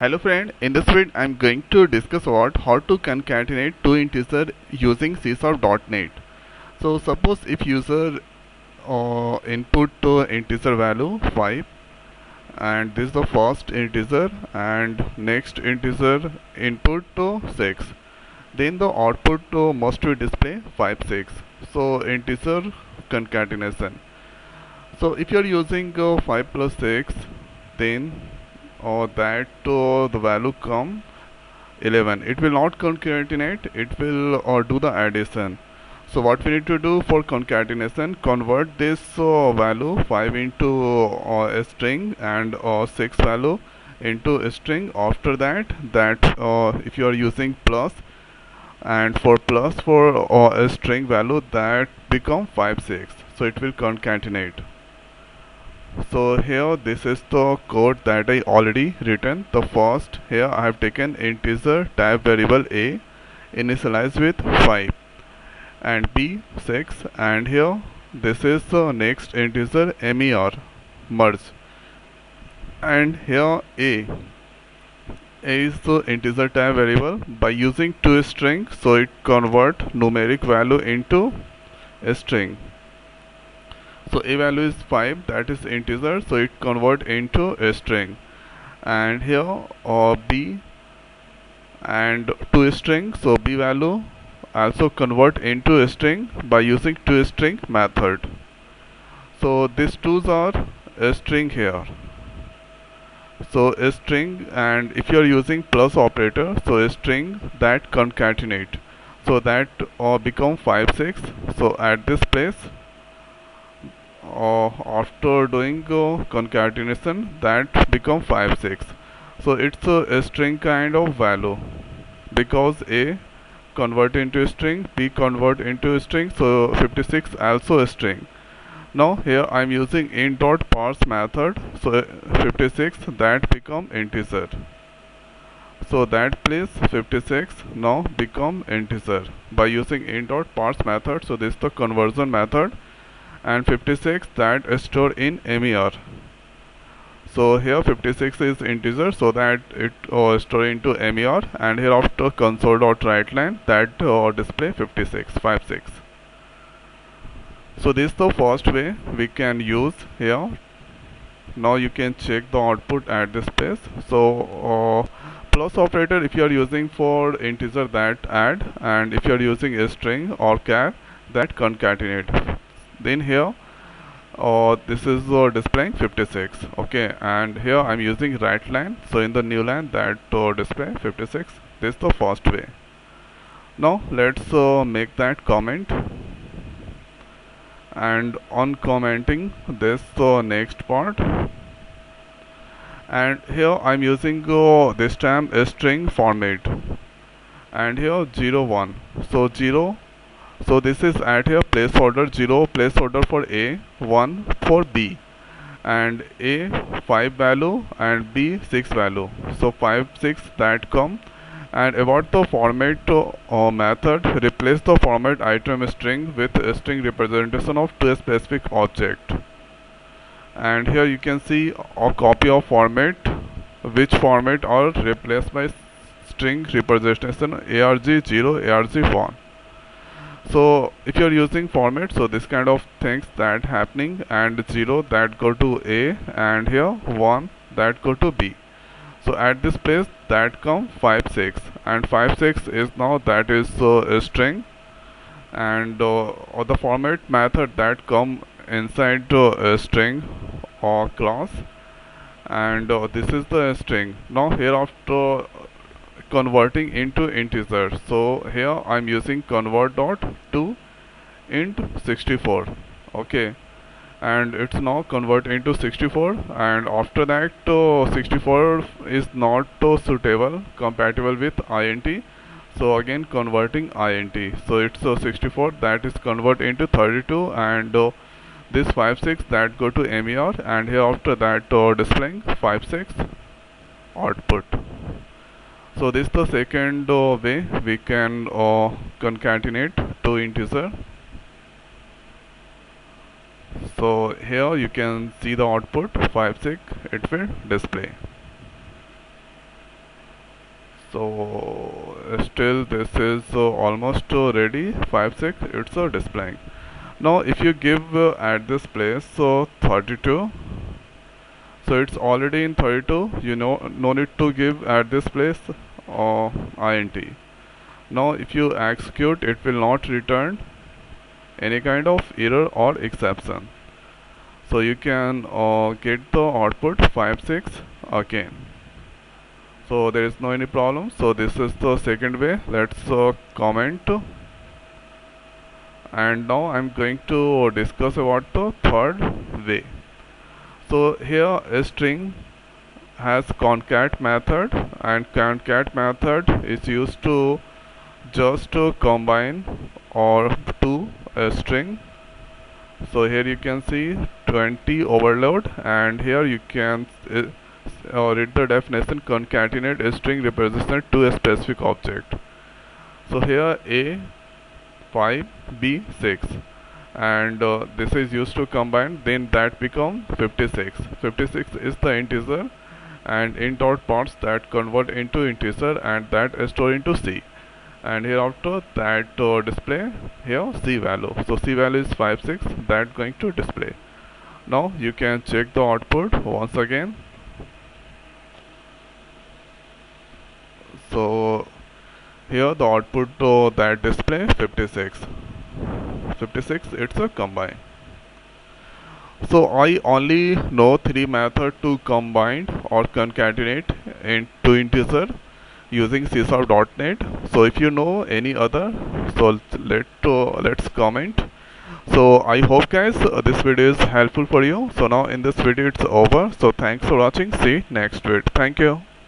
Hello friend, in this video I am going to discuss about how to concatenate two integers using C#.NET. So suppose if user input to integer value 5 and this is the first integer and next integer input to 6, then the output must be display 5 6. So integer concatenation. So if you are using 5 plus 6, then that the value come 11. It will not concatenate, it will do the addition. So what we need to do for concatenation, convert this value 5 into a string and 6 value into a string. After that if you are using plus, and for plus for a string value, that become 5 6, so it will concatenate. So here this is the code that I already written. The first, here I have taken integer type variable a initialized with 5 and b 6, and here this is the next integer mer merge, and here a is the integer type variable. By using toString, so it convert numeric value into a string. So a value is 5, that is integer, so it convert into a string. And here b and toString, so b value also convert into a string by using toString method. So these two are a string here. So a string, and if you are using plus operator, so a string that concatenate, so that become 5 6. So at this place, after doing concatenation, that become 5 6. So it's a string kind of value, because a convert into a string, b convert into a string, so 56 also a string. Now here I am using int.parse method, so 56 that become integer. So that place 56 now become integer by using int.parse method. So this is the conversion method, and 56 that is stored in mer. So here 56 is integer, so that it store into mer, and here after console.writeLine that display 56 56. So this is the first way we can use here. Now you can check the output at this place. So plus operator if you are using for integer, that add, and if you are using a string or char, that concatenate. Then here this is displaying 56. Okay, and here I'm using writeLine, so in the new line that display 56. This is the first way. Now let's make that comment, and on commenting this next part, and here I'm using this time a string format, and here 0 1, so 0, so this is at here placeholder 0 placeholder for a, 1 for b, and a 5 value and b 6 value, so 5 6 that come. And about the format method, replace the format item string with a string representation of to a specific object. And here you can see a copy of format, which format are replaced by string representation arg0 arg1. So if you are using format, so this kind of things that happening, and 0 that go to a, and here 1 that go to b. So at this place that come 5 6, and 5 6 is now that is a string, and the format method that come inside a string or class, and this is the string. Now here after converting into integer, so here I'm using convert dot to int 64. Okay, and it's now convert into 64, and after that 64 is not suitable compatible with int, so again converting int, so it's 64 that is convert into 32, and this 5 6 that go to mer, and here after that displaying 5 6 output. So this is the second way we can concatenate two integer. So here you can see the output 5 6, it will display. So still this is almost ready. 5 6 it's displaying. Now if you give at this place so 32, so it's already in 32, you know, no need to give at this place int. Now if you execute, it will not return any kind of error or exception. So you can get the output 5 6 again. So there is no any problem. So this is the second way. Let's comment. And now I'm going to discuss about the third way. So here a string has concat method, and concat method is used to just to combine or to a string. So here you can see 20 overload, and here you can read the definition: concatenate a string represented to a specific object. So here A 5 B 6, and this is used to combine, then that become 56. 56 is the integer, and int dot parts that convert into integer and that store into C, and hereafter that display here C value. So C value is 5 6, that going to display. Now you can check the output once again. So here the output that display 56. 56 it's a combine. So I only know three methods to combine or concatenate into integer using C#.NET. So if you know any other, so let's comment. So I hope guys this video is helpful for you. So now in this video it's over. So thanks for watching. See you next video. Thank you.